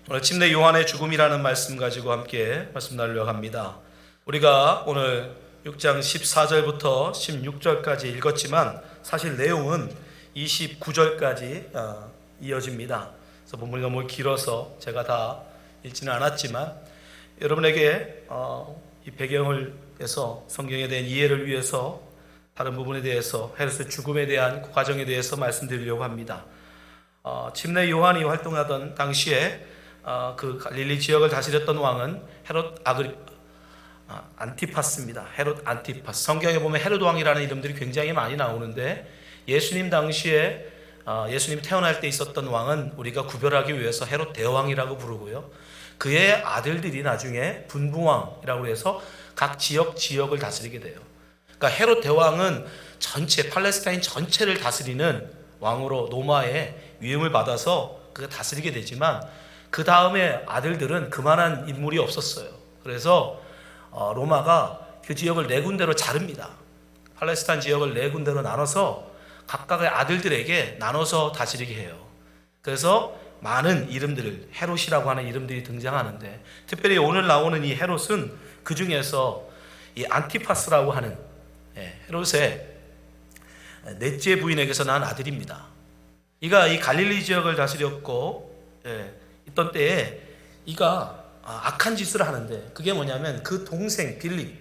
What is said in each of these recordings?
오늘 침례 요한의 죽음이라는 말씀 가지고 함께 말씀 나누려고 합니다. 우리가 오늘 6장 14절부터 16절까지 읽었지만 사실 내용은 29절까지 이어집니다. 그래서 본문이 너무 길어서 제가 다 읽지는 않았지만 여러분에게 이 배경을 해서 성경에 대한 이해를 위해서 다른 부분에 대해서 헤롯의 죽음에 대한 그 과정에 대해서 말씀드리려고 합니다. 침례 요한이 활동하던 당시에 그 갈릴리 지역을 다스렸던 왕은 헤롯 안티파스입니다. 헤롯 안티파스. 성경에 보면 헤롯 왕이라는 이름들이 굉장히 많이 나오는데 예수님 당시에 예수님이 태어날 때 있었던 왕은 우리가 구별하기 위해서 헤롯 대왕이라고 부르고요. 그의 아들들이 나중에 분부왕이라고 해서 각 지역을 다스리게 돼요. 그러니까 헤롯 대왕은 전체 팔레스타인 전체를 다스리는 왕으로 로마의 위임을 받아서 그가 다스리게 되지만 그 다음에 아들들은 그만한 인물이 없었어요. 그래서 로마가 그 지역을 네 군데로 자릅니다. 팔레스타인 지역을 네 군데로 나눠서 각각의 아들들에게 나눠서 다스리게 해요. 그래서 많은 이름들을 헤롯이라고 하는 이름들이 등장하는데 특별히 오늘 나오는 이 헤롯은 그 중에서 이 안티파스라고 하는 헤롯의 넷째 부인에게서 난 아들입니다. 이가 이 갈릴리 지역을 다스렸고 있던 때에 이가 악한 짓을 하는데 그게 뭐냐면 그 동생 빌립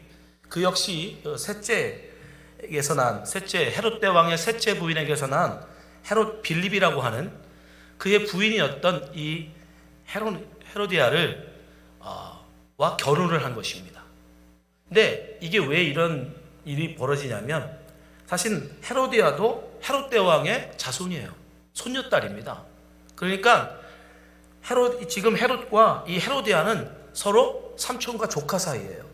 그 역시 셋째에게서 난 셋째 헤롯 대왕의 셋째 부인에게서 난 헤롯 빌립이라고 하는 그의 부인이었던 이 헤로디아를 와 결혼을 한 것입니다. 근데 이게 왜 이런 일이 벌어지냐면 사실 헤로디아도 헤롯 대왕의 자손이에요. 손녀딸입니다. 그러니까 지금 헤롯과 이 헤로디아는 서로 삼촌과 조카 사이예요.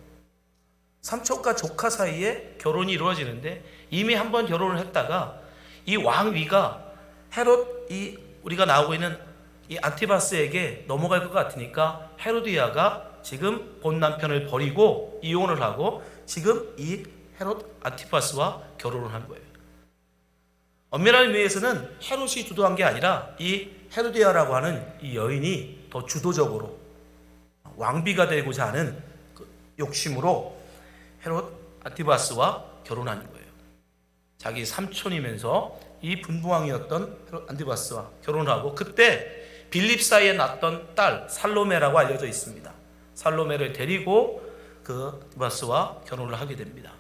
삼촌과 조카 사이에 결혼이 이루어지는데 이미 한 번 결혼을 했다가 이 왕위가 헤롯 우리가 나오고 있는 이 안티바스에게 넘어갈 것 같으니까 헤로디아가 지금 본 남편을 버리고 이혼을 하고 지금 이 헤롯 안티파스와 결혼을 한 거예요. 엄밀한 의미에서는 헤롯이 주도한 게 아니라 이 헤로디아라고 하는 이 여인이 더 주도적으로 왕비가 되고자 하는 그 욕심으로 헤롯 안티파스와 결혼한 거예요. 자기 삼촌이면서 이 분부왕이었던 헤롯 안티파스와 결혼을 하고 그때 빌립 사이에 낳았던 딸 살로메라고 알려져 있습니다. 살로메를 데리고 그 안티파스와 결혼을 하게 됩니다.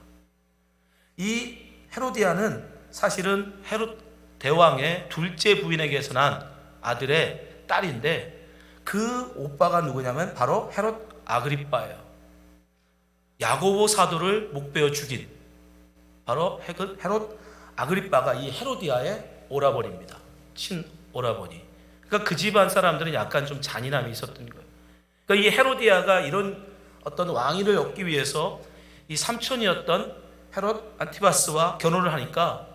이 헤로디아는 사실은 헤롯 대왕의 둘째 부인에게서 난 아들의 딸인데 그 오빠가 누구냐면 바로 헤롯 아그리빠예요. 야고보 사도를 목베어 죽인 바로 헤롯 아그리빠가 이 헤로디아의 오라버니입니다. 친오라버니. 그러니까 그 집안 사람들은 약간 좀 잔인함이 있었던 거예요. 그러니까 이 헤로디아가 이런 어떤 왕위를 얻기 위해서 이 삼촌이었던 헤롯 안티바스와 결혼을 하니까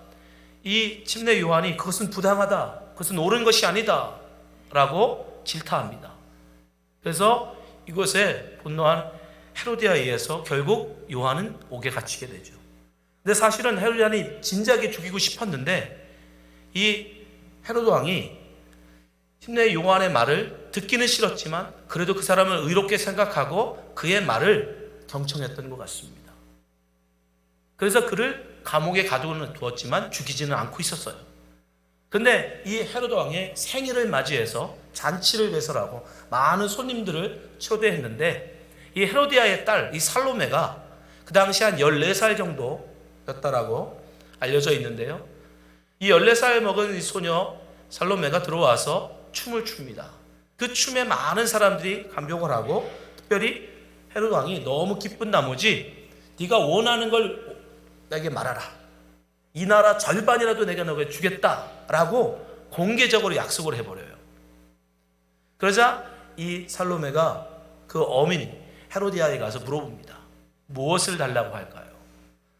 이 침례 요한이 그것은 부당하다, 그것은 옳은 것이 아니다 라고 질타합니다. 그래서 이곳에 분노한 헤로디아에 의해서 결국 요한은 옥에 갇히게 되죠. 근데 사실은 헤로디아는 진작에 죽이고 싶었는데 이 헤로드 왕이 침례 요한의 말을 듣기는 싫었지만 그래도 그 사람을 의롭게 생각하고 그의 말을 경청했던 것 같습니다. 그래서 그를 감옥에 가두어 두었지만 죽이지는 않고 있었어요. 그런데 이 헤로드 왕의 생일을 맞이해서 잔치를 배설하고 많은 손님들을 초대했는데 이 헤로디아의 딸 이 살로메가 그 당시 한 14살 정도였다라고 알려져 있는데요. 이 14살 먹은 이 소녀 살로메가 들어와서 춤을 춥니다. 그 춤에 많은 사람들이 감격을 하고 특별히 헤로드 왕이 너무 기쁜 나머지 네가 원하는 걸 내게 말하라. 이 나라 절반이라도 내가 너에게 주겠다라고 공개적으로 약속을 해버려요. 그러자 이 살로메가 그 어민 헤로디아에 가서 물어봅니다. 무엇을 달라고 할까요?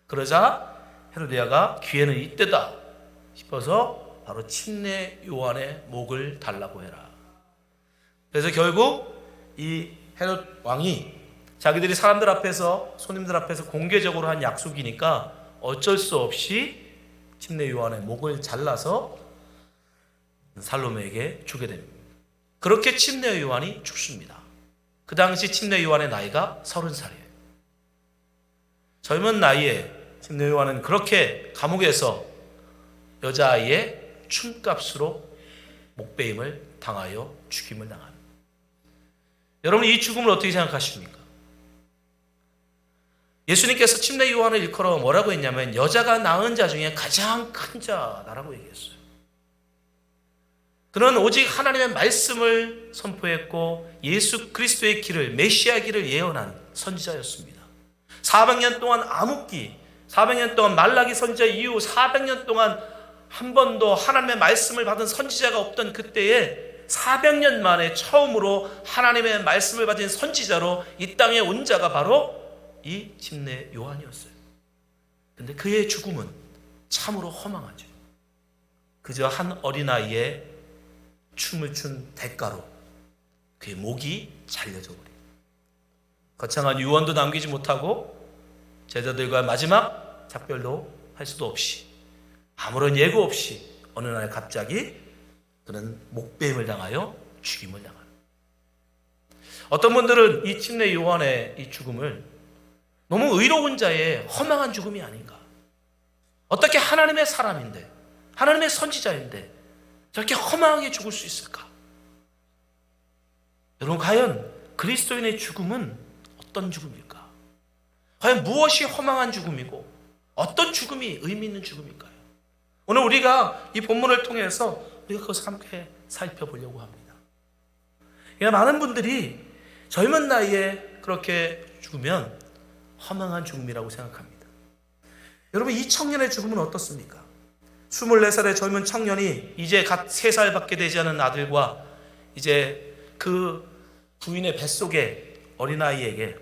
그러자 헤로디아가 기회는 이때다 싶어서 바로 침례 요한의 목을 달라고 해라. 그래서 결국 이 헤롯 왕이 자기들이 사람들 앞에서 손님들 앞에서 공개적으로 한 약속이니까 어쩔 수 없이 침례 요한의 목을 잘라서 살로메에게 주게 됩니다. 그렇게 침례 요한이 죽습니다. 그 당시 침례 요한의 나이가 30살이에요. 젊은 나이에 침례 요한은 그렇게 감옥에서 여자아이의 춤값으로 목베임을 당하여 죽임을 당합니다. 여러분, 이 죽음을 어떻게 생각하십니까? 예수님께서 침례 요한을 일컬어 뭐라고 했냐면 여자가 낳은 자 중에 가장 큰 자라고 얘기했어요. 그는 오직 하나님의 말씀을 선포했고 예수 그리스도의 길을, 메시아 길을 예언한 선지자였습니다. 400년 동안 암흑기, 400년 동안 말라기 선지자 이후 400년 동안 한 번도 하나님의 말씀을 받은 선지자가 없던 그때에 400년 만에 처음으로 하나님의 말씀을 받은 선지자로 이 땅에 온 자가 바로 이 침례 요한이었어요. 근데 그의 죽음은 참으로 허망하죠. 그저 한 어린아이의 춤을 춘 대가로 그의 목이 잘려져 버려요. 거창한 유언도 남기지 못하고 제자들과 마지막 작별도 할 수도 없이 아무런 예고 없이 어느 날 갑자기 그는 목베임을 당하여 죽임을 당하는. 어떤 분들은 이 침례 요한의 이 죽음을 너무 의로운 자의 허망한 죽음이 아닌가. 어떻게 하나님의 사람인데, 하나님의 선지자인데 저렇게 허망하게 죽을 수 있을까? 여러분, 과연 그리스도인의 죽음은 어떤 죽음일까? 과연 무엇이 허망한 죽음이고 어떤 죽음이 의미 있는 죽음일까요? 오늘 우리가 이 본문을 통해서 우리가 그것을 함께 살펴보려고 합니다. 많은 분들이 젊은 나이에 그렇게 죽으면 허망한 죽음이라고 생각합니다. 여러분, 이 청년의 죽음은 어떻습니까? 24살의 젊은 청년이 이제 갓 3살밖에 되지 않은 아들과 이제 그 부인의 뱃속의 어린아이에게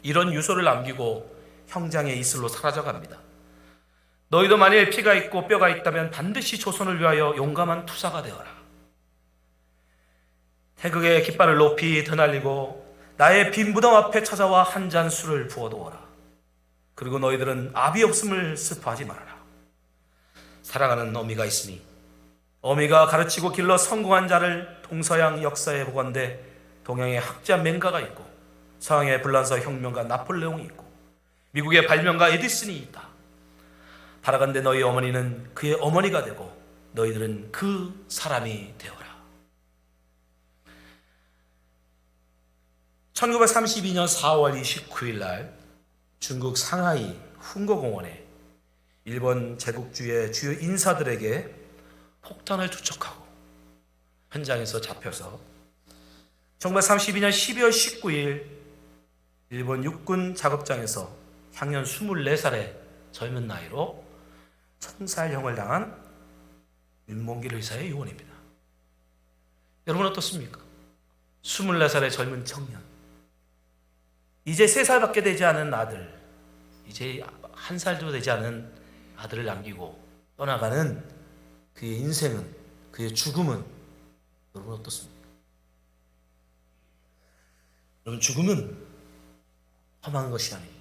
이런 유서를 남기고 형장의 이슬로 사라져갑니다. 너희도 만일 피가 있고 뼈가 있다면 반드시 조선을 위하여 용감한 투사가 되어라. 태극의 깃발을 높이 드날리고 나의 빈 무덤 앞에 찾아와 한 잔 술을 부어두어라. 그리고 너희들은 압이 없음을 슬퍼하지 말아라. 사랑하는 어미가 있으니 어미가 가르치고 길러 성공한 자를 동서양 역사에 보건대 동양에 학자 맹가가 있고 서양의 불란서 혁명가 나폴레옹이 있고 미국의 발명가 에디슨이 있다. 바라건대 너희 어머니는 그의 어머니가 되고 너희들은 그 사람이 되어라. 1932년 4월 29일 날 중국 상하이 훈거공원에 일본 제국주의 주요 인사들에게 폭탄을 투척하고 현장에서 잡혀서 1932년 12월 19일 일본 육군 작업장에서 향년 24살의 젊은 나이로 총살형을 당한 윤봉길 의사의 유언입니다. 여러분 어떻습니까? 24살의 젊은 청년, 이제 3살밖에 되지 않은 아들, 이제 1살도 되지 않은 아들을 남기고 떠나가는 그의 인생은, 그의 죽음은 여러분 어떻습니까? 여러분, 죽음은 험한 것이 아닙니다.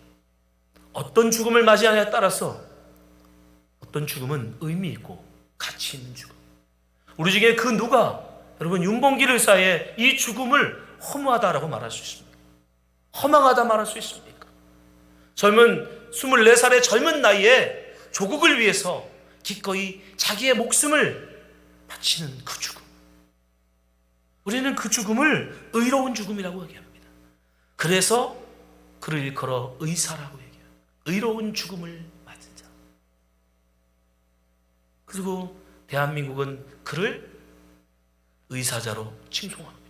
어떤 죽음을 맞이하냐에 따라서 어떤 죽음은 의미 있고 가치 있는 죽음. 우리 중에 그 누가 여러분 윤봉길 의사의 이 죽음을 허무하다라고 말할 수 있습니까? 허망하다 말할 수 있습니까? 젊은 24살의 젊은 나이에 조국을 위해서 기꺼이 자기의 목숨을 바치는 그 죽음. 우리는 그 죽음을 의로운 죽음이라고 얘기합니다. 그래서 그를 일컬어 의사라고 얘기해요. 의로운 죽음을 맞은 자. 그리고 대한민국은 그를 의사자로 칭송합니다.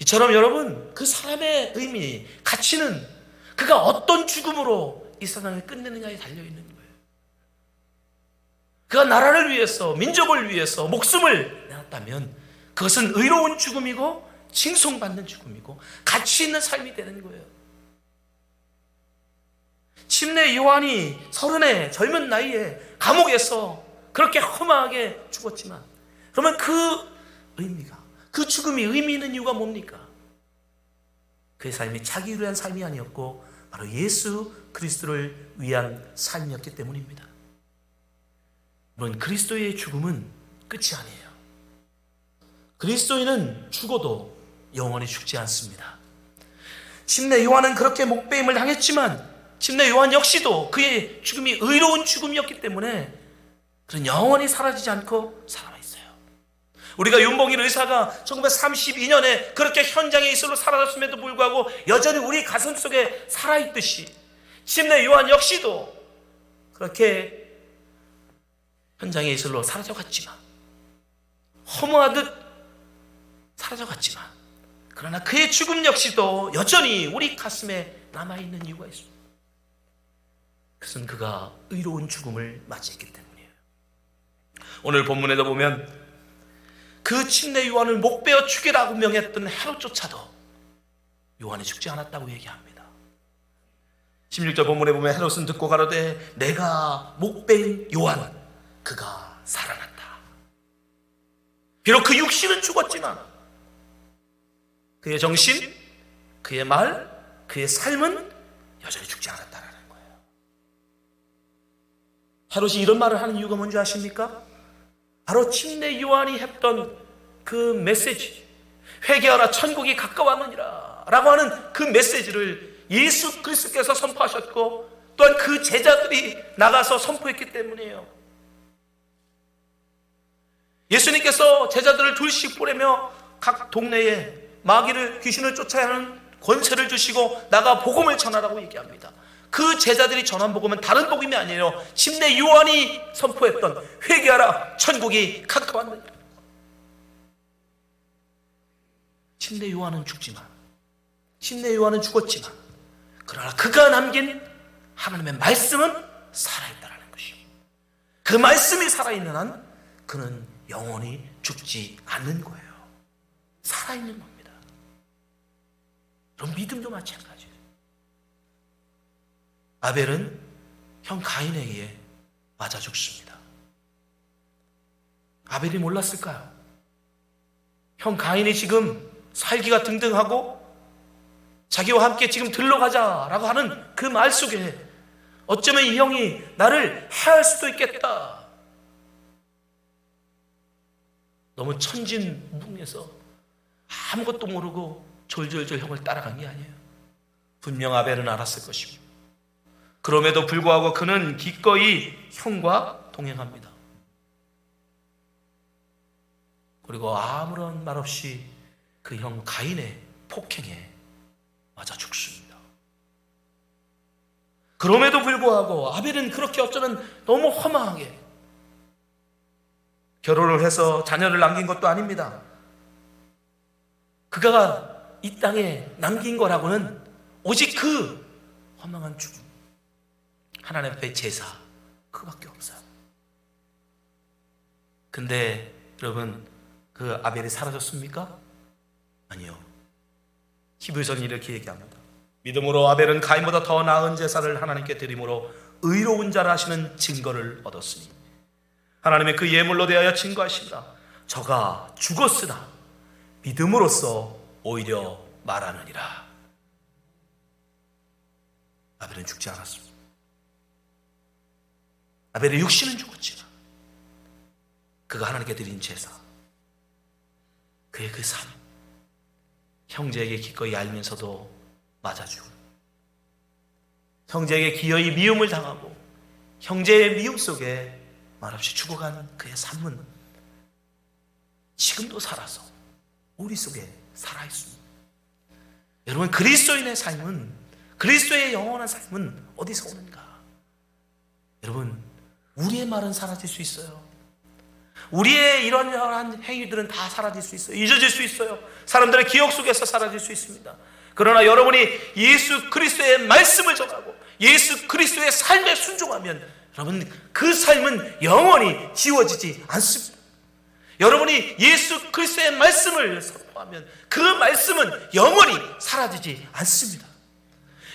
이처럼 여러분, 그 사람의 의미, 가치는 그가 어떤 죽음으로 이 세상을 끝내느냐에 달려있는 거예요. 그가 나라를 위해서, 민족을 위해서 목숨을 내었다면 그것은 의로운 죽음이고 칭송받는 죽음이고 가치 있는 삶이 되는 거예요. 침례 요한이 30의 젊은 나이에 감옥에서 그렇게 험하게 죽었지만, 그러면 그 의미가, 그 죽음이 의미 있는 이유가 뭡니까? 그의 삶이 자기를 위한 삶이 아니었고 바로 예수 그리스도를 위한 삶이었기 때문입니다. 물론 그리스도의 죽음은 끝이 아니에요. 그리스도인은 죽어도 영원히 죽지 않습니다. 침례 요한은 그렇게 목배임을 당했지만 침례 요한 역시도 그의 죽음이 의로운 죽음이었기 때문에 그는 영원히 사라지지 않고 살아있어요. 우리가 윤봉일 의사가 1932년에 그렇게 현장에 있을로 사라졌음에도 불구하고 여전히 우리 가슴 속에 살아있듯이 침례 요한 역시도 그렇게 현장에 있을로 사라져갔지만, 허무하듯 사라져갔지만, 그러나 그의 죽음 역시도 여전히 우리 가슴에 남아있는 이유가 있습니다. 그것은 그가 의로운 죽음을 맞이했기 때문이에요. 오늘 본문에도 보면 그 침례 요한을 목베어 죽이라고 명했던 헤롯조차도 요한이 죽지 않았다고 얘기합니다. 16절 본문에 보면 헤롯은 듣고 가로되 내가 목베인 요한 그가 살아났다. 비록 그 육신은 죽었지만 그의 정신, 그의 말, 그의 삶은 여전히 죽지 않았다라는 거예요. 헤롯이 이런 말을 하는 이유가 뭔지 아십니까? 바로 침례 요한이 했던 그 메시지, 회개하라 천국이 가까웠느니라 라고 하는 그 메시지를 예수 그리스도께서 선포하셨고 또한 그 제자들이 나가서 선포했기 때문이에요. 예수님께서 제자들을 둘씩 보내며 각 동네에 마귀를, 귀신을 쫓아야 하는 권세를 주시고 나가 복음을 전하라고 얘기합니다. 그 제자들이 전한 복음은 다른 복음이 아니에요. 침례 요한이 선포했던 회개하라 천국이 가까웠느니라. 침례 요한은 죽지만, 침례 요한은 죽었지만, 그러나 그가 남긴 하나님의 말씀은 살아있다는 것입니다. 그 말씀이 살아있는 한 그는 영원히 죽지 않는 거예요. 살아있는 겁니다. 그럼 믿음도 마찬가지예요. 아벨은 형 가인에 의해 맞아 죽습니다. 아벨이 몰랐을까요? 형 가인이 지금 살기가 등등하고 자기와 함께 지금 들러가자라고 하는 그 말 속에 어쩌면 이 형이 나를 해할 수도 있겠다. 너무 천진무궁해서 아무것도 모르고 졸졸졸 형을 따라간 게 아니에요. 분명 아벨은 알았을 것입니다. 그럼에도 불구하고 그는 기꺼이 형과 동행합니다. 그리고 아무런 말 없이 그 형 가인의 폭행에 맞아 죽습니다. 그럼에도 불구하고 아벨은 그렇게 어쩌면 너무 허망하게 결혼을 해서 자녀를 남긴 것도 아닙니다. 그가 이 땅에 남긴 거라고는 오직 그 허망한 죽음, 하나님 앞에 제사, 그거밖에 없어요. 근데 여러분, 그 아벨이 사라졌습니까? 아니요. 히브리서는 이렇게 얘기합니다. 믿음으로 아벨은 가인보다 더 나은 제사를 하나님께 드림으로 의로운 자라 하시는 증거를 얻었으니 하나님의 그 예물로 대하여 증거하시니라. 저가 죽었으나 믿음으로써 오히려 말하느니라. 아벨은 죽지 않았습니다. 아벨의 육신은 죽었지만 그가 하나님께 드린 제사, 그의 그 삶, 형제에게 기꺼이 알면서도 맞아 죽은, 형제에게 기어이 미움을 당하고 형제의 미움 속에 말없이 죽어간 그의 삶은 지금도 살아서 우리 속에 살아있습니다. 여러분, 그리스도인의 삶은, 그리스도의 영원한 삶은 어디서 오는가? 여러분, 우리의 말은 사라질 수 있어요. 우리의 이러한 행위들은 다 사라질 수 있어요. 잊어질 수 있어요. 사람들의 기억 속에서 사라질 수 있습니다. 그러나 여러분이 예수 그리스도의 말씀을 전하고 예수 그리스도의 삶에 순종하면 여러분, 그 삶은 영원히 지워지지 않습니다. 여러분이 예수 그리스도의 말씀을 선포하면 그 말씀은 영원히 사라지지 않습니다.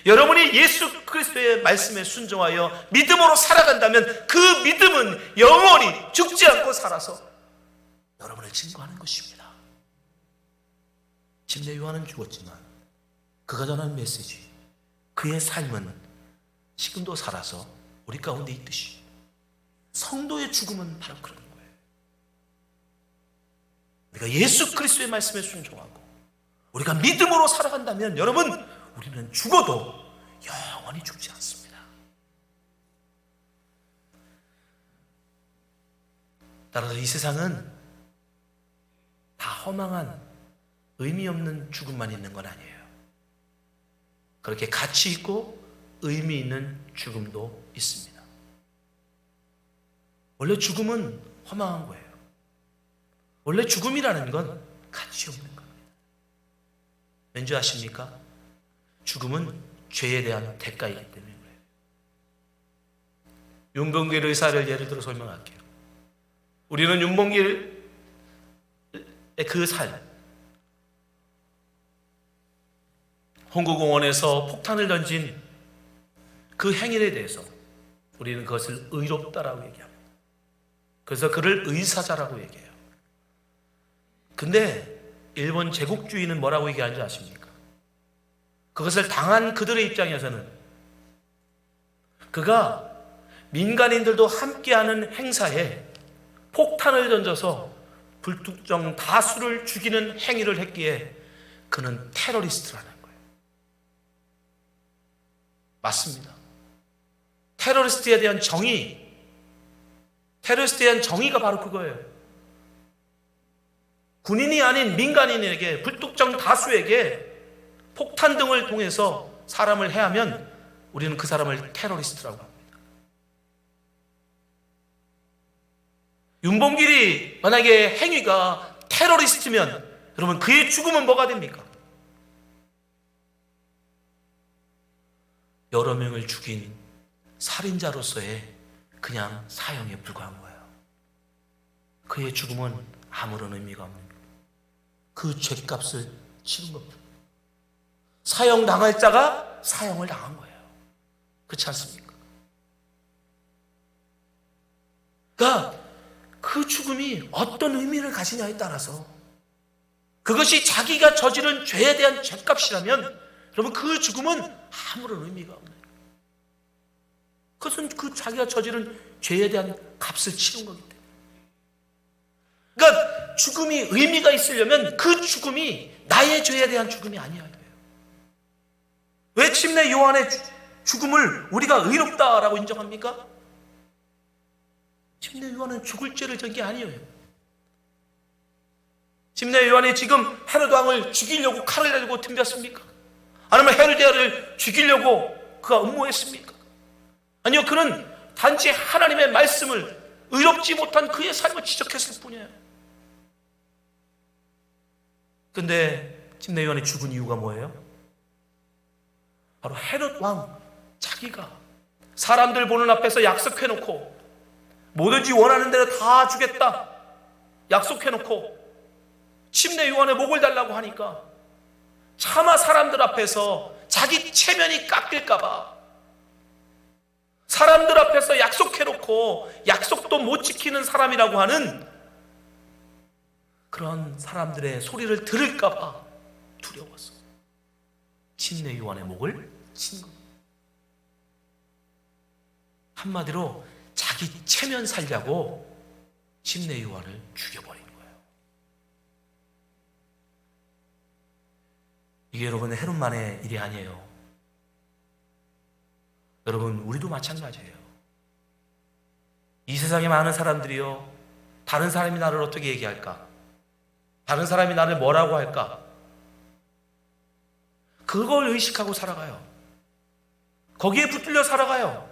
여러분이 예수 그리스도의 말씀에 순종하여 믿음으로 살아간다면 그 믿음은 영원히 죽지 않고 살아서 여러분을 증거하는 것입니다. 침례 요한은 죽었지만 그가 전한 메시지, 그의 삶은 지금도 살아서 우리 가운데 있듯이 성도의 죽음은 바로 그런 거예요. 우리가 예수 그리스도의 말씀에 순종하고 우리가 믿음으로 살아간다면 여러분, 우리는 죽어도 영원히 죽지 않습니다. 따라서 이 세상은 다 허망한 의미 없는 죽음만 있는 건 아니에요. 그렇게 가치 있고 의미 있는 죽음도 있습니다. 원래 죽음은 허망한 거예요. 원래 죽음이라는 건 가치 없는 겁니다. 왠지 아십니까? 죽음은 죄에 대한 대가이기 때문에 그래요. 윤봉길 의사를 예를 들어 설명할게요. 우리는 윤봉길의 그 삶, 홍구공원에서 폭탄을 던진 그 행위에 대해서 우리는 그것을 의롭다라고 얘기합니다. 그래서 그를 의사자라고 얘기해요. 근데 일본 제국주의는 뭐라고 얘기하는지 아십니까? 그것을 당한 그들의 입장에서는 그가 민간인들도 함께하는 행사에 폭탄을 던져서 불특정 다수를 죽이는 행위를 했기에 그는 테러리스트라는 거예요. 맞습니다. 테러리스트에 대한 정의, 테러리스트에 대한 정의가 바로 그거예요. 군인이 아닌 민간인에게, 불특정 다수에게 폭탄 등을 통해서 사람을 해하면 우리는 그 사람을 테러리스트라고 합니다. 윤봉길이 만약에 행위가 테러리스트면 여러분 그의 죽음은 뭐가 됩니까? 여러 명을 죽인 살인자로서의 그냥 사형에 불과한 거예요. 그의 죽음은 아무런 의미가 없는 거예요. 그 죄값을 치른 겁니다. 사형 당할 자가 사형을 당한 거예요. 그렇지 않습니까? 그러니까 그 죽음이 어떤 의미를 가지냐에 따라서 그것이 자기가 저지른 죄에 대한 죄값이라면 여러분 그 죽음은 아무런 의미가 없는 거예요. 그것은 그 자기가 저지른 죄에 대한 값을 치른 거기 때문에. 그러니까 죽음이 의미가 있으려면 그 죽음이 나의 죄에 대한 죽음이 아니어야 돼요. 왜 침례 요한의 죽음을 우리가 의롭다라고 인정합니까? 침례 요한은 죽을 죄를 진 게 아니에요. 침례 요한이 지금 헤롯 왕을 죽이려고 칼을 내고 덤볐습니까? 아니면 헤로디아를 죽이려고 그가 음모했습니까? 아니요, 그는 단지 하나님의 말씀을 의롭지 못한 그의 삶을 지적했을 뿐이에요. 근데 침례 요한이 죽은 이유가 뭐예요? 바로 헤롯 왕 자기가 사람들 보는 앞에서 약속해놓고 뭐든지 원하는 대로 다 주겠다 약속해놓고 침례 요한의 목을 달라고 하니까 차마 사람들 앞에서 자기 체면이 깎일까봐 사람들 앞에서 약속해놓고 약속도 못 지키는 사람이라고 하는 그런 사람들의 소리를 들을까봐 두려웠어. 침례 요한의 목을 친 겁니다. 한마디로 자기 체면 살려고 침례 요한을 죽여버린 거예요. 이게 여러분 헤롯만의 일이 아니에요. 여러분 우리도 마찬가지예요. 이 세상에 많은 사람들이요, 다른 사람이 나를 어떻게 얘기할까? 다른 사람이 나를 뭐라고 할까? 그걸 의식하고 살아가요. 거기에 붙들려 살아가요.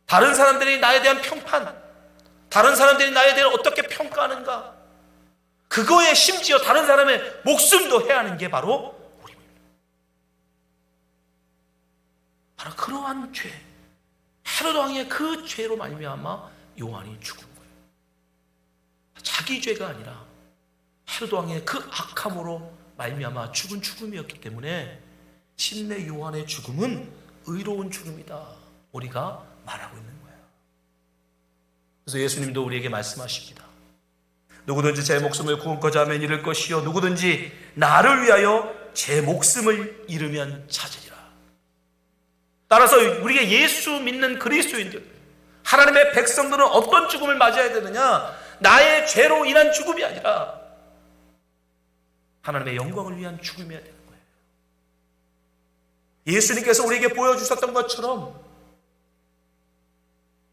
다른 사람들이 나에 대한 평판, 다른 사람들이 나에 대해 어떻게 평가하는가, 그거에 심지어 다른 사람의 목숨도 해하는 게 바로 우리입니다. 바로 그러한 죄, 헤롯 왕의 그 죄로 말미암아 요한이 죽은 거예요. 자기 죄가 아니라 헤롯 왕의 그 악함으로 말미암아 죽은 죽음이었기 때문에 침례 요한의 죽음은 의로운 죽음이다 우리가 말하고 있는 거예요. 그래서 예수님도 우리에게 말씀하십니다. 누구든지 제 목숨을 구원코자 하면 잃을 것이요 누구든지 나를 위하여 제 목숨을 잃으면 찾으리라. 따라서 우리가 예수 믿는 그리스도인들, 하나님의 백성들은 어떤 죽음을 맞이해야 되느냐? 나의 죄로 인한 죽음이 아니라 하나님의 영광을 위한 죽음이어야 되는 거예요. 예수님께서 우리에게 보여주셨던 것처럼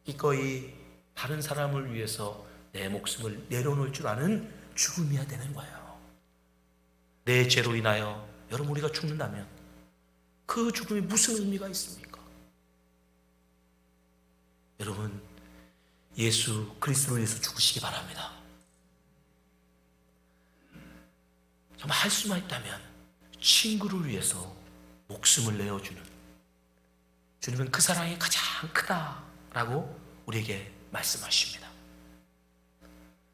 기꺼이 다른 사람을 위해서 내 목숨을 내려놓을 줄 아는 죽음이어야 되는 거예요. 내 죄로 인하여 여러분 우리가 죽는다면 그 죽음이 무슨 의미가 있습니까? 여러분 예수 그리스도를 위해서 죽으시기 바랍니다. 정말 할 수만 있다면 친구를 위해서 목숨을 내어주는 주님은 그 사랑이 가장 크다라고 우리에게 말씀하십니다.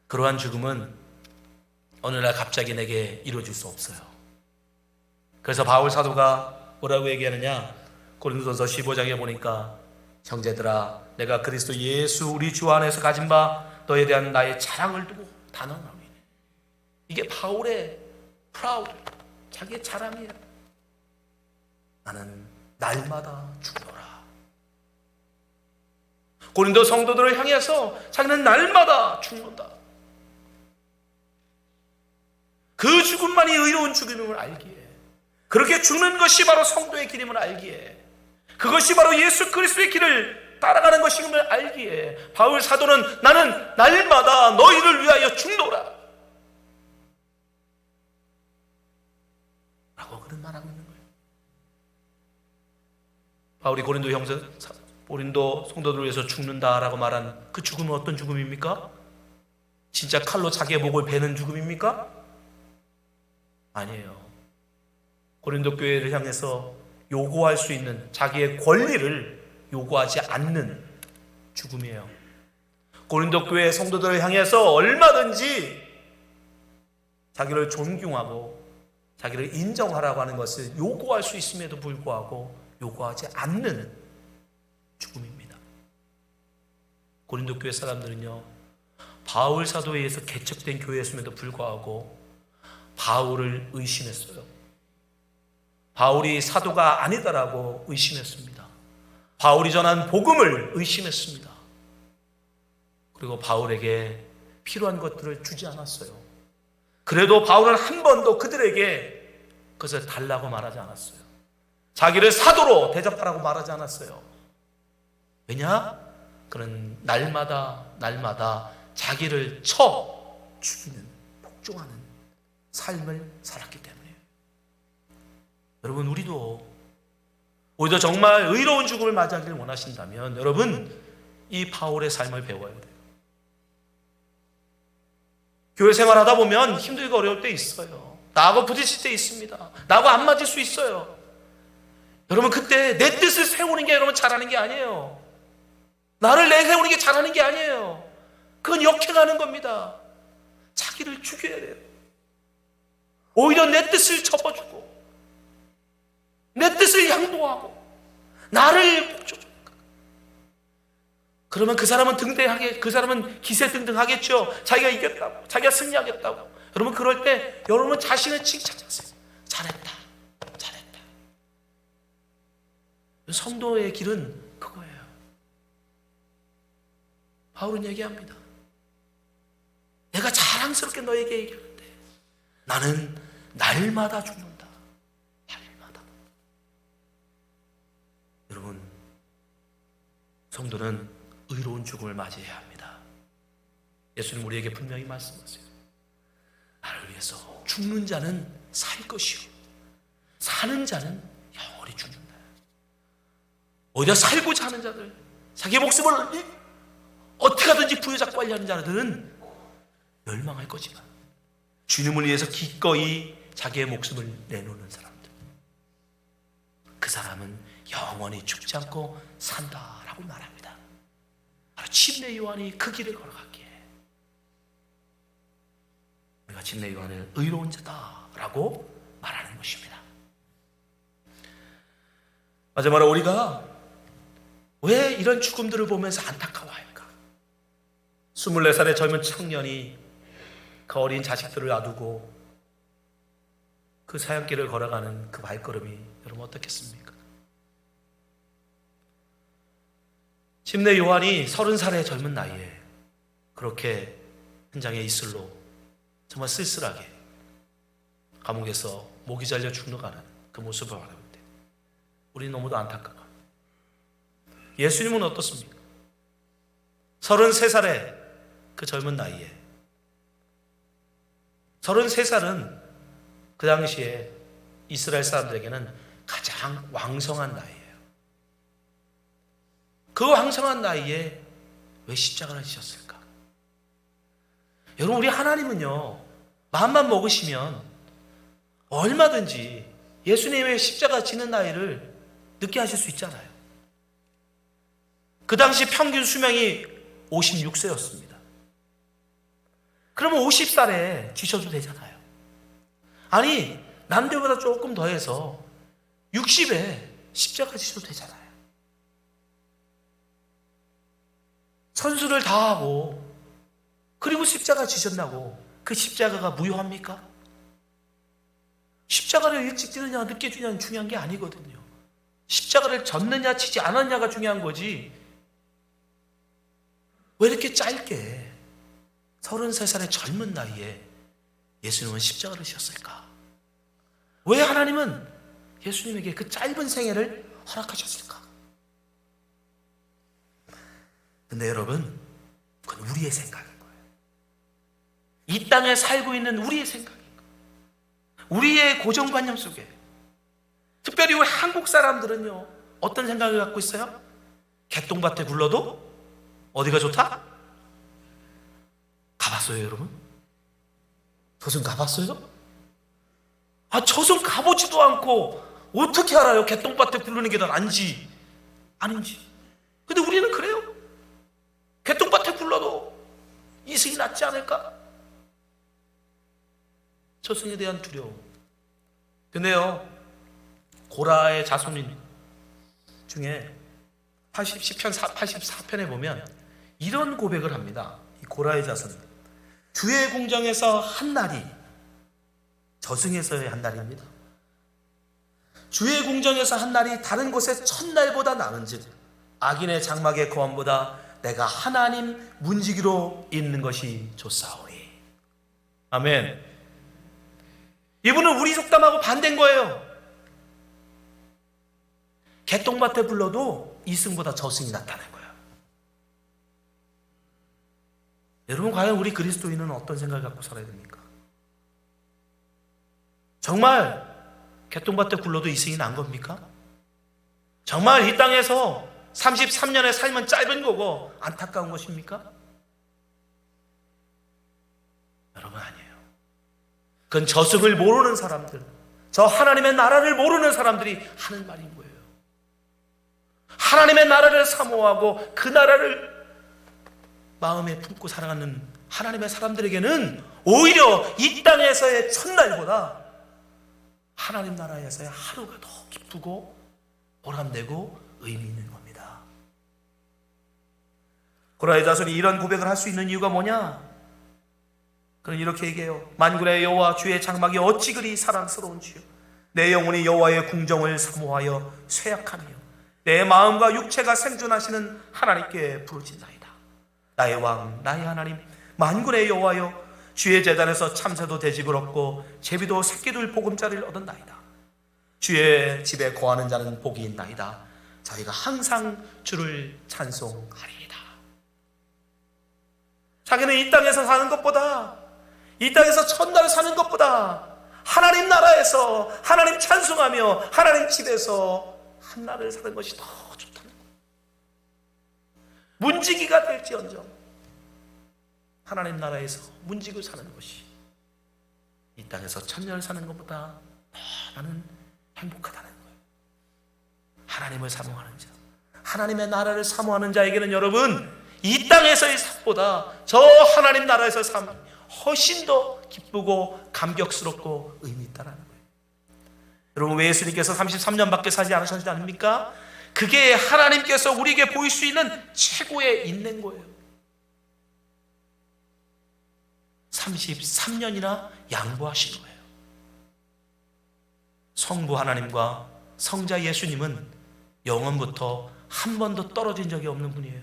그러한 죽음은 어느 날 갑자기 내게 이루어질 수 없어요. 그래서 바울 사도가 뭐라고 얘기하느냐, 고린도전서 15장에 보니까 형제들아 내가 그리스도 예수 우리 주 안에서 가진 바 너에 대한 나의 자랑을 두고 단언하노니. 이게 바울의 프라우드, 자기의 자랑이에요. 나는 날마다 죽노라. 고린도 성도들을 향해서 자기는 날마다 죽는다. 그 죽음만이 의로운 죽음임을 알기에, 그렇게 죽는 것이 바로 성도의 길임을 알기에, 그것이 바로 예수 그리스도의 길을 따라가는 것임을 알기에 바울 사도는 나는 날마다 너희를 위하여 죽노라 라고 그런 말하고 있는 거예요. 바울이 고린도 성도들을 위해서 죽는다라고 말한 그 죽음은 어떤 죽음입니까? 진짜 칼로 자기의 목을 베는 죽음입니까? 아니에요. 고린도 교회를 향해서 요구할 수 있는 자기의 권리를 요구하지 않는 죽음이에요. 고린도 교회 성도들을 향해서 얼마든지 자기를 존경하고 자기를 인정하라고 하는 것을 요구할 수 있음에도 불구하고 요구하지 않는 죽음입니다. 고린도 교회 사람들은요, 바울 사도에 의해서 개척된 교회였음에도 불구하고 바울을 의심했어요. 바울이 사도가 아니다라고 의심했습니다. 바울이 전한 복음을 의심했습니다. 그리고 바울에게 필요한 것들을 주지 않았어요. 그래도 바울은 한 번도 그들에게 그것을 달라고 말하지 않았어요. 자기를 사도로 대접하라고 말하지 않았어요. 왜냐? 그는 날마다 자기를 쳐 죽이는, 복종하는 삶을 살았기 때문이에요. 여러분, 우리도 오히려 정말 의로운 죽음을 맞이하기를 원하신다면 여러분, 이 바울의 삶을 배워야 돼요. 교회 생활하다 보면 힘들고 어려울 때 있어요. 나하고 부딪힐 때 있습니다. 나하고 안 맞을 수 있어요. 여러분, 그때 내 뜻을 세우는 게 여러분 잘하는 게 아니에요. 나를 내세우는 게 잘하는 게 아니에요. 그건 역행하는 겁니다. 자기를 죽여야 돼요. 오히려 내 뜻을 접어주고 내 뜻을 양보하고 나를 복종하고, 그러면 그 사람은 그 사람은 기세등등하겠죠. 자기가 이겼다고, 자기가 승리하겠다고. 여러분, 그럴 때 여러분 자신을 칭찬하세요. 잘했다. 성도의 길은 그거예요. 바울은 얘기합니다. 내가 자랑스럽게 너에게 얘기하는데 나는 날마다 죽는다. 날마다. 여러분, 성도는 의로운 죽음을 맞이해야 합니다. 예수님 우리에게 분명히 말씀하세요. 나를 위해서 죽는 자는 살 것이요 사는 자는 영원히 죽는다. 오히려 살고자 하는 자들, 자기 목숨을 어떻게 하든지 부여잡고 하려는 자들은 멸망할 거지만 주님을 위해서 기꺼이 자기의 목숨을 내놓는 사람들, 그 사람은 영원히 죽지 않고 산다라고 말합니다. 바로 침례 요한이 그 길을 걸어갔기에 우리가 침례 요한을 의로운 자다라고 말하는 것입니다. 마지막으로 우리가 왜 이런 죽음들을 보면서 안타까워할까? 24살의 젊은 청년이 그 어린 자식들을 놔두고 그 사형길을 걸어가는 그 발걸음이 여러분 어떻겠습니까? 침례 요한이 30살의 젊은 나이에 그렇게 한 장의 이슬로 정말 쓸쓸하게 감옥에서 목이 잘려 죽어가는 그 모습을 바라볼 때 우리 너무도 안타까워. 예수님은 어떻습니까? 33살의 그 젊은 나이에 33살은 그 당시에 이스라엘 사람들에게는 가장 왕성한 나이예요. 그 왕성한 나이에 왜 십자가를 지셨을까? 여러분, 우리 하나님은요, 마음만 먹으시면 얼마든지 예수님의 십자가 지는 나이를 늦게 하실 수 있잖아요. 그 당시 평균 수명이 56세였습니다. 그러면 50살에 지셔도 되잖아요. 아니, 남들보다 조금 더해서 60에 십자가 지셔도 되잖아요. 선수를 다하고 그리고 십자가 지셨다고 그 십자가가 무효합니까? 십자가를 일찍 지느냐 늦게 지느냐는 중요한 게 아니거든요. 십자가를 졌느냐 지지 않았냐가 중요한 거지. 왜 이렇게 짧게 33살의 젊은 나이에 예수님은 십자가를 지셨을까? 왜 하나님은 예수님에게 그 짧은 생애를 허락하셨을까? 근데 여러분, 그건 우리의 생각인 거예요. 이 땅에 살고 있는 우리의 생각인 거예요. 우리의 고정관념 속에. 특별히 우리 한국 사람들은요, 어떤 생각을 갖고 있어요? 개똥밭에 굴러도 어디가 좋다? 가봤어요, 여러분? 저승 가봤어요? 저승 가보지도 않고 어떻게 알아요? 개똥밭에 굴르는 게 더 난지 아닌지. 근데 우리는 그래요. 개똥밭에 굴러도 이승이 낫지 않을까? 저승에 대한 두려움. 근데요, 고라의 자손인 중에 10편 84편에 보면 이런 고백을 합니다. 이 고라의 자손, 주의 궁정에서 한 날이 저승에서의 한 날입니다. 주의 궁정에서 한 날이 다른 곳의 첫날보다 나은즉 악인의 장막의 거함보다 내가 하나님 문지기로 있는 것이 좋사오니. 아멘. 이분은 우리 속담하고 반대인 거예요. 개똥밭에 불러도 이승보다 저승이 낫다는 거예요. 여러분, 과연 우리 그리스도인은 어떤 생각을 갖고 살아야 됩니까? 정말 개똥밭에 굴러도 이승이 난 겁니까? 정말 이 땅에서 33년의 삶은 짧은 거고 안타까운 것입니까? 여러분, 아니에요. 그건 저승을 모르는 사람들, 저 하나님의 나라를 모르는 사람들이 하는 말인 거예요. 하나님의 나라를 사모하고 그 나라를 마음에 품고 살아가는 하나님의 사람들에게는 오히려 이 땅에서의 첫날보다 하나님 나라에서의 하루가 더 기쁘고 보람되고 의미 있는 겁니다. 고라의 자손이 이런 고백을 할 수 있는 이유가 뭐냐? 그는 이렇게 얘기해요. 만군의 여호와 주의 장막이 어찌 그리 사랑스러운지요. 내 영혼이 여호와의 궁정을 사모하여 쇠약하며 내 마음과 육체가 생존하시는 하나님께 부르짖나이다. 나의 왕, 나의 하나님, 만군의 여호와여, 주의 제단에서 참새도 대집을 얻고 제비도 새끼들 보금자리를 얻었나이다. 주의 집에 거하는 자는 복이 있나이다. 저희가 항상 주를 찬송하리이다. 자기는 이 땅에서 사는 것보다, 이 땅에서 첫날 사는 것보다 하나님 나라에서 하나님 찬송하며 하나님 집에서 한날을 사는 것이 더 좋다는 거예요. 문지기가 될지언정 하나님 나라에서 문지기로 사는 것이 이 땅에서 천년을 사는 것보다 더 나는 행복하다는 거예요. 하나님을 사모하는 자, 하나님의 나라를 사모하는 자에게는 여러분, 이 땅에서의 삶보다 저 하나님 나라에서의 삶이 훨씬 더 기쁘고 감격스럽고 의미 있다는 거예요. 여러분, 왜 예수님께서 33년밖에 살지 않으셨지 않습니까? 그게 하나님께서 우리에게 보일 수 있는 최고의 인내인 거예요. 33년이나 양보하신 거예요. 성부 하나님과 성자 예수님은 영원부터 한 번도 떨어진 적이 없는 분이에요.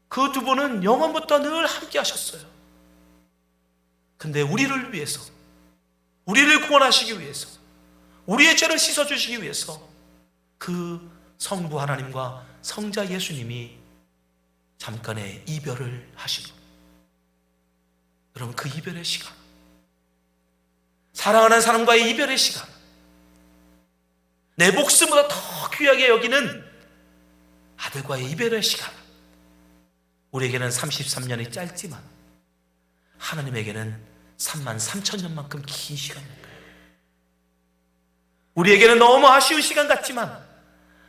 그 두 분은 영원부터 늘 함께 하셨어요. 근데 우리를 위해서, 우리를 구원하시기 위해서, 우리의 죄를 씻어주시기 위해서 그 성부 하나님과 성자 예수님이 잠깐의 이별을 하신 것. 여러분, 그 이별의 시간, 사랑하는 사람과의 이별의 시간, 내 목숨보다 더 귀하게 여기는 아들과의 이별의 시간, 우리에게는 33년이 짧지만 하나님에게는 33,000년만큼 긴 시간입니다. 우리에게는 너무 아쉬운 시간 같지만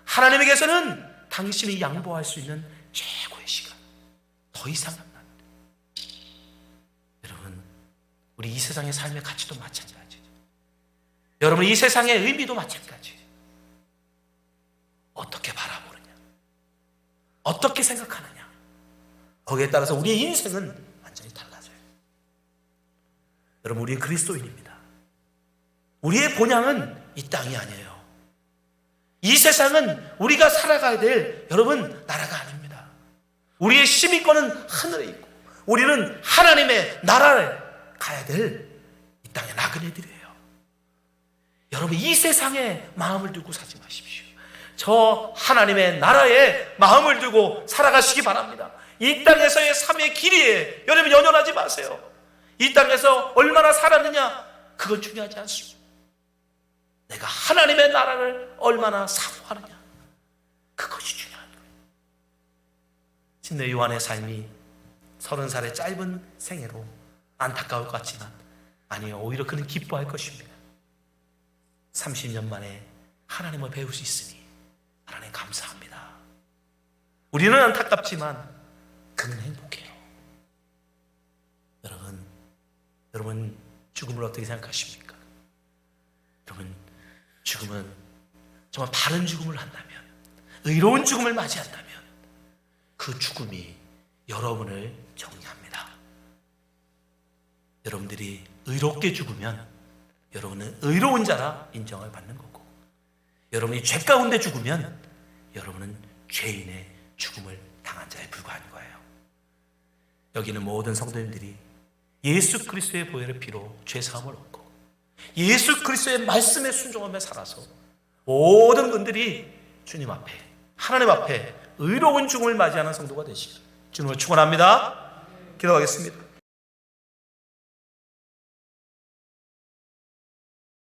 하나님에게서는 당신이 양보할 수 있는 최고의 시간, 더 이상은 안 돼. 여러분, 우리 이 세상의 삶의 가치도 마찬가지죠. 여러분, 이 세상의 의미도 마찬가지예요. 어떻게 바라보느냐, 어떻게 생각하느냐, 거기에 따라서 우리의 인생은 완전히 달라져요. 여러분, 우리는 그리스도인입니다. 우리의 본향은 이 땅이 아니에요. 이 세상은 우리가 살아가야 될, 여러분, 나라가 아닙니다. 우리의 시민권은 하늘에 있고 우리는 하나님의 나라에 가야 될 이 땅의 나그네들이에요. 여러분, 이 세상에 마음을 두고 사지 마십시오. 저 하나님의 나라에 마음을 두고 살아가시기 바랍니다. 이 땅에서의 삶의 길이에 여러분 연연하지 마세요. 이 땅에서 얼마나 살았느냐, 그건 중요하지 않습니다. 내가 하나님의 나라를 얼마나 사모하느냐, 그것이 중요한 거예요. 신뢰 요한의 삶이 30살의 짧은 생애로 안타까울 것 같지만 아니요, 오히려 그는 기뻐할 것입니다. 30년 만에 하나님을 배울 수 있으니 하나님 감사합니다. 우리는 안타깝지만 그는 행복해요. 여러분 죽음을 어떻게 생각하십니까? 여러분, 죽음은 정말 바른 죽음을 한다면, 의로운 죽음을 맞이한다면 그 죽음이 여러분을 정리합니다. 여러분들이 의롭게 죽으면 여러분은 의로운 자라 인정을 받는 거고, 여러분이 죄 가운데 죽으면 여러분은 죄인의 죽음을 당한 자에 불과한 거예요. 여기는 모든 성도님들이 예수 그리스도의 보혈의 피로 죄 사함을 얻고 예수 그리스도의 말씀에 순종하며 살아서 모든 분들이 주님 앞에, 하나님 앞에 의로운 죽음을 맞이하는 성도가 되시길 주님을 축원합니다. 기도하겠습니다.